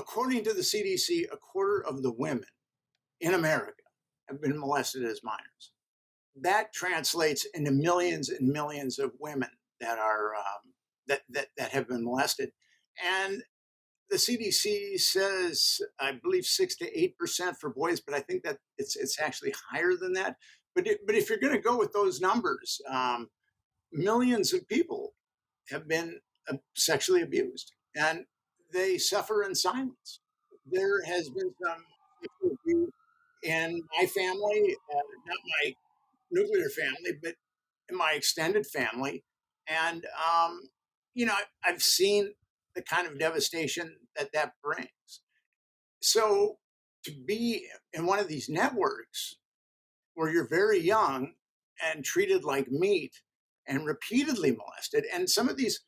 according to the CDC, a quarter of the women in America have been molested as minors. That translates into millions and millions of women that are that have been molested, and the CDC says, I believe 6 to 8% for boys, but I think that it's actually higher than that. But if you're going to go with those numbers, millions of people have been sexually abused, and they suffer in silence. There has been some abuse in my family, not my nuclear family, but in my extended family. And, I've seen the kind of devastation that brings. So to be in one of these networks where you're very young and treated like meat and repeatedly molested, and some of these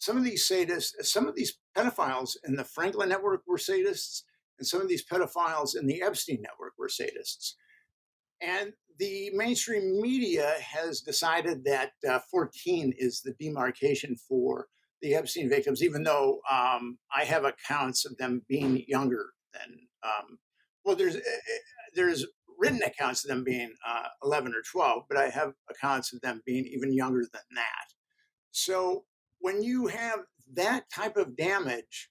sadists, some of these pedophiles in the Franklin network were sadists, and some of these pedophiles in the Epstein network were sadists. And the mainstream media has decided that 14 is the demarcation for the Epstein victims, even though I have accounts of them being younger than, well, there's written accounts of them being 11 or 12, but I have accounts of them being even younger than that. So when you have that type of damage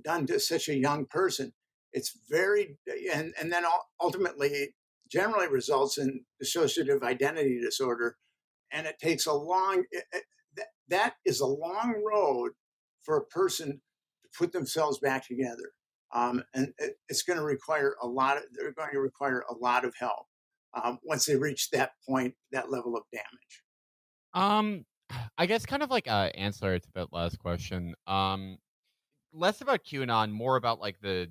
done to such a young person, it's very, and then ultimately generally results in dissociative identity disorder. And it takes a long, that is a long road for a person to put themselves back together. And it's going to require they're going to require a lot of help once they reach that point, that level of damage. I guess kind of like ancillary to that last question. Less about QAnon, more about like the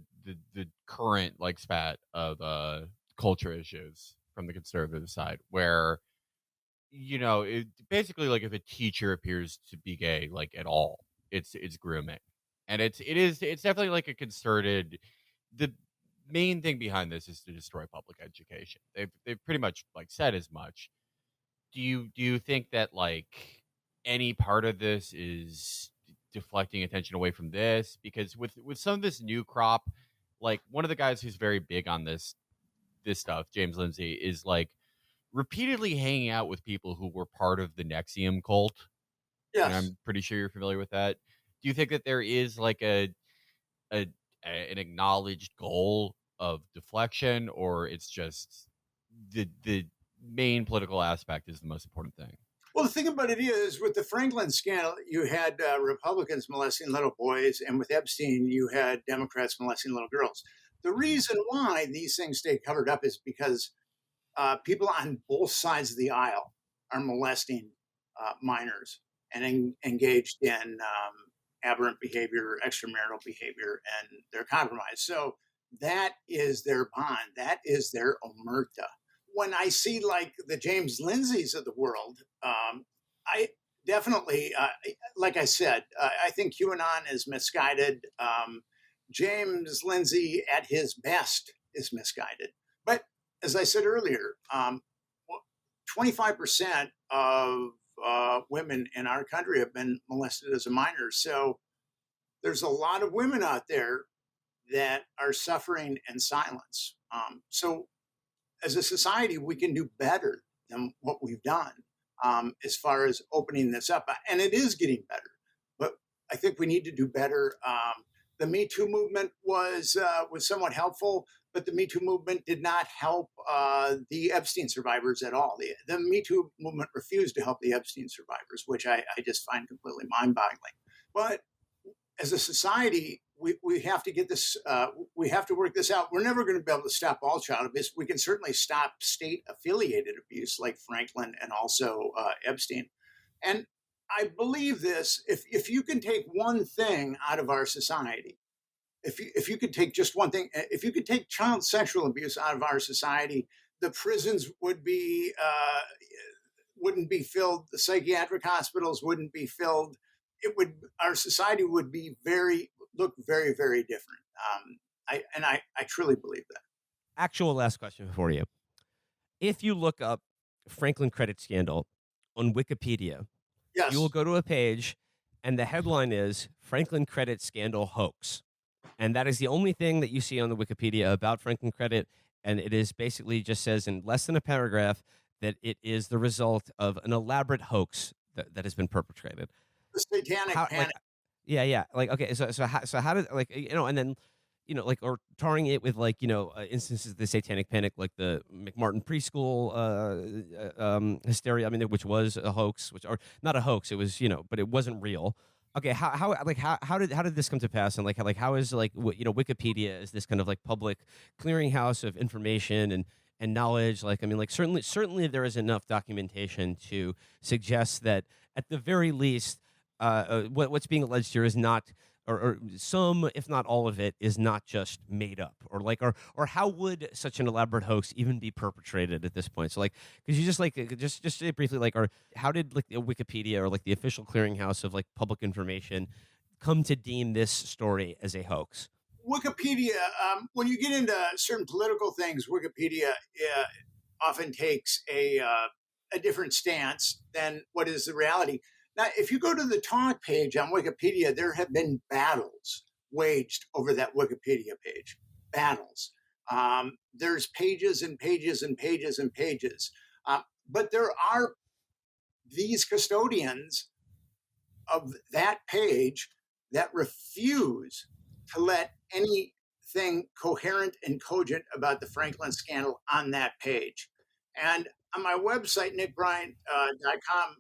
current like spat of culture issues from the conservative side, where it basically like if a teacher appears to be gay like at all, it's grooming, and it's definitely like a concerted. The main thing behind this is to destroy public education. They've pretty much like said as much. Do you think that like any part of this is deflecting attention away from this? Because with some of this new crop, like one of the guys who's very big on this stuff, James Lindsay, is like repeatedly hanging out with people who were part of the Nexium cult. And Yes. I'm pretty sure you're familiar with that. Do you think that there is like an acknowledged goal of deflection, or it's just the main political aspect is the most important thing? Well, the thing about it is, with the Franklin scandal, you had Republicans molesting little boys, and with Epstein, you had Democrats molesting little girls. The reason why these things stay covered up is because people on both sides of the aisle are molesting minors and engaged in aberrant behavior, extramarital behavior, and they're compromised. So that is their bond. That is their omerta. When I see like the James Lindsays of the world, I definitely, like I said, I think QAnon is misguided. James Lindsay at his best is misguided. But as I said earlier, 25% of women in our country have been molested as a minor. So there's a lot of women out there that are suffering in silence. So as a society, we can do better than what we've done as far as opening this up. And it is getting better, but I think we need to do better. The Me Too movement was somewhat helpful, but the Me Too movement did not help the Epstein survivors at all. The Me Too movement refused to help the Epstein survivors, which I just find completely mind-boggling. But as a society, we have to get this. We have to work this out. We're never going to be able to stop all child abuse. We can certainly stop state-affiliated abuse, like Franklin and also Epstein. And I believe this: if you can take one thing out of our society, if you could take just one thing, if you could take child sexual abuse out of our society, the prisons wouldn't be filled. The psychiatric hospitals wouldn't be filled. Our society would look very, very different. I truly believe that. Actual last question for you. If you look up Franklin credit scandal on Wikipedia, Yes. you will go to a page and the headline is Franklin credit scandal hoax. And that is the only thing that you see on the Wikipedia about Franklin Credit. And it is basically just says in less than a paragraph that it is the result of an elaborate hoax that has been perpetrated. The satanic How, panic. yeah. Like, okay, so how did, like, and then, like, or tarring it with, like, instances of the satanic panic, like the McMartin preschool hysteria. I mean, which was a hoax, or not a hoax. It was, but it wasn't real. Okay, how did this come to pass? And how is, like, Wikipedia is this kind of like public clearinghouse of information and knowledge? Like, I mean, like, certainly there is enough documentation to suggest that at the very least, what's being alleged here is not, or some, if not all of it, is not just made up, or how would such an elaborate hoax even be perpetrated at this point? So, like, because you just say briefly, like, or how did, like, the Wikipedia, or like the official clearinghouse of, like, public information, come to deem this story as a hoax? Wikipedia, when you get into certain political things, Wikipedia often takes a different stance than what is the reality. Now, if you go to the talk page on Wikipedia, there have been battles waged over that Wikipedia page. Battles. There's pages and pages and pages and pages. But there are these custodians of that page that refuse to let anything coherent and cogent about the Franklin scandal on that page. And on my website, nickbryant.com,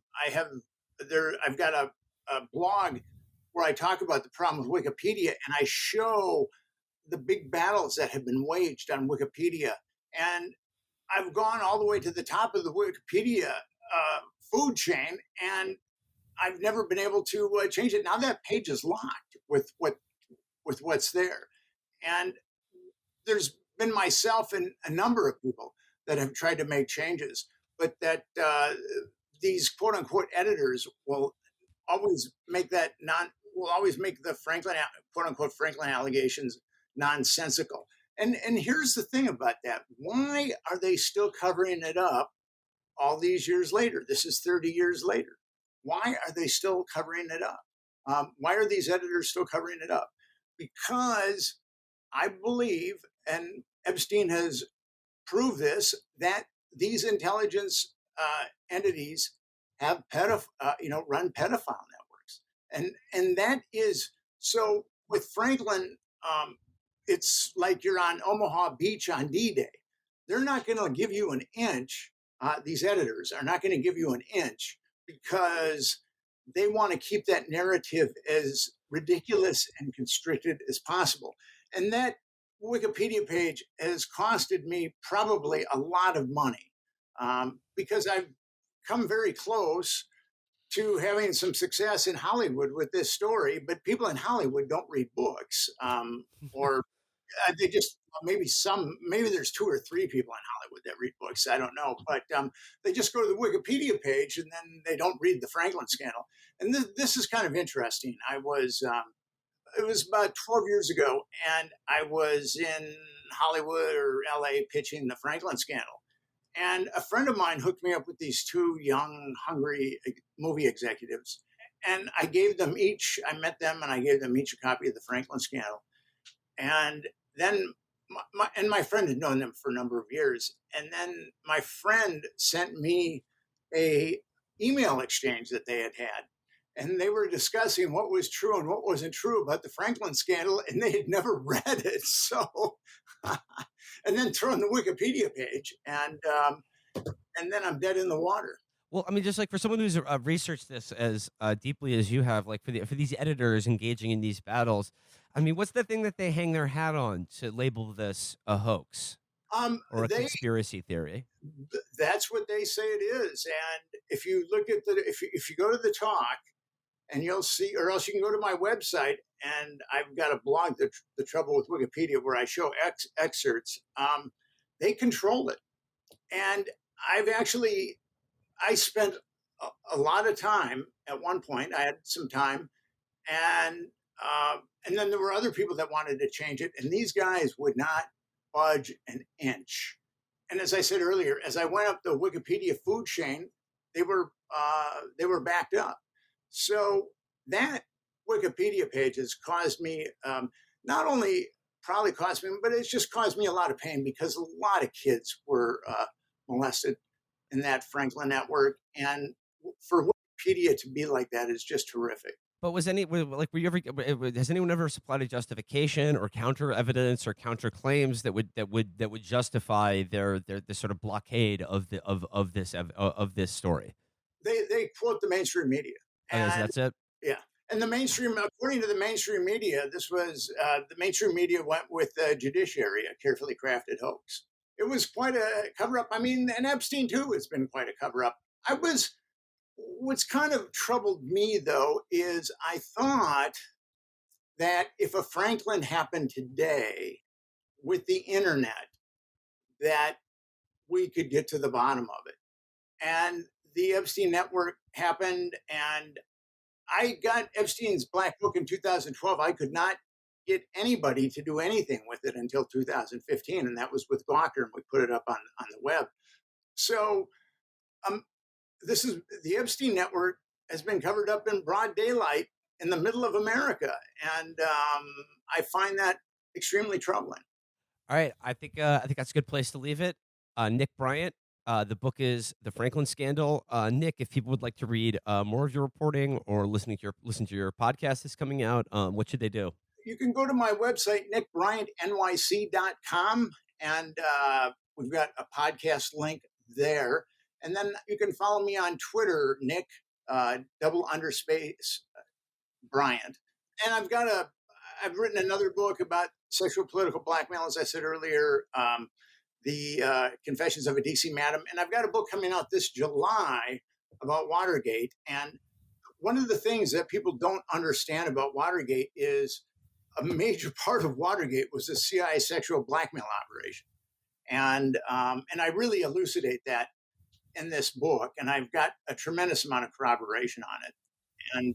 I've got a blog where I talk about the problem with Wikipedia, and I show the big battles that have been waged on Wikipedia. And I've gone all the way to the top of the Wikipedia food chain, and I've never been able to change it. Now that page is locked with what's there, and there's been myself and a number of people that have tried to make changes, but that these quote unquote editors will always make the Franklin quote unquote Franklin allegations nonsensical. And here's the thing about that: why are they still covering it up all these years later? This is 30 years later. Why are they still covering it up? Why are these editors still covering it up? Because I believe, and Epstein has proved this, that these intelligence entities have run pedophile networks, and that is so. With Franklin, it's like you're on Omaha Beach on D-Day. They're not going to give you an inch. These editors are not going to give you an inch because they want to keep that narrative as ridiculous and constricted as possible. And that Wikipedia page has costed me probably a lot of money because I've come very close to having some success in Hollywood with this story, but people in Hollywood don't read books, or they just maybe there's 2 or 3 people in Hollywood that read books. I don't know, but they just go to the Wikipedia page and then they don't read the Franklin scandal. And this is kind of interesting. It was about 12 years ago, and I was in Hollywood or LA pitching the Franklin scandal. And a friend of mine hooked me up with these 2 young, hungry movie executives. And I met them and I gave them each a copy of the Franklin scandal. And then my friend had known them for a number of years. And then my friend sent me a email exchange that they had had. And they were discussing what was true and what wasn't true about the Franklin scandal, and they had never read it. So, and then throw in the Wikipedia page, and then I'm dead in the water. Well, I mean, just like for someone who's researched this as deeply as you have, like for these editors engaging in these battles, I mean, what's the thing that they hang their hat on to label this a hoax or a conspiracy theory? That's what they say it is. And if you look at if you go to the talk, and you'll see, or else you can go to my website, and I've got a blog, The Trouble with Wikipedia, where I show excerpts. They control it. And I spent a lot of time at one point. I had some time, and then there were other people that wanted to change it, and these guys would not budge an inch. And as I said earlier, as I went up the Wikipedia food chain, they were backed up. So that Wikipedia page has caused me not only probably caused me, but it's just caused me a lot of pain because a lot of kids were molested in that Franklin network. And for Wikipedia to be like that is just horrific. But was were you ever? Has anyone ever supplied a justification or counter evidence or counter claims that would justify their the sort of blockade of this story? They quote the mainstream media. Okay, so And that's it. yeah. And the mainstream, according to the mainstream media, this was the mainstream media went with the judiciary, a carefully crafted hoax. It was quite a cover up. I mean, and Epstein too has been quite a cover up. What's kind of troubled me though is I thought that if a Franklin happened today with the internet, that we could get to the bottom of it. And the Epstein network happened, and I got Epstein's Black Book in 2012. I could not get anybody to do anything with it until 2015, and that was with Gawker, and we put it up on the web. So this is the Epstein network has been covered up in broad daylight in the middle of America, and I find that extremely troubling. All right, I think that's a good place to leave it. Nick Bryant. The book is The Franklin Scandal. Nick, if people would like to read more of your reporting or listen to your podcast that's coming out, what should they do? You can go to my website, nickbryantnyc.com, and we've got a podcast link there. And then you can follow me on Twitter, Nick __ Bryant. And I've written another book about sexual political blackmail, as I said earlier, the Confessions of a DC Madam. And I've got a book coming out this July about Watergate. And one of the things that people don't understand about Watergate is a major part of Watergate was the CIA sexual blackmail operation. And I really elucidate that in this book. And I've got a tremendous amount of corroboration on it. And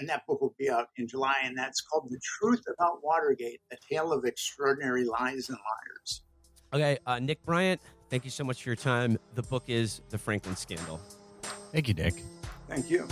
that book will be out in July, and that's called The Truth About Watergate, A Tale of Extraordinary Lies and Liars. Okay, Nick Bryant, thank you so much for your time. The book is The Franklin Scandal. Thank you, Nick. Thank you.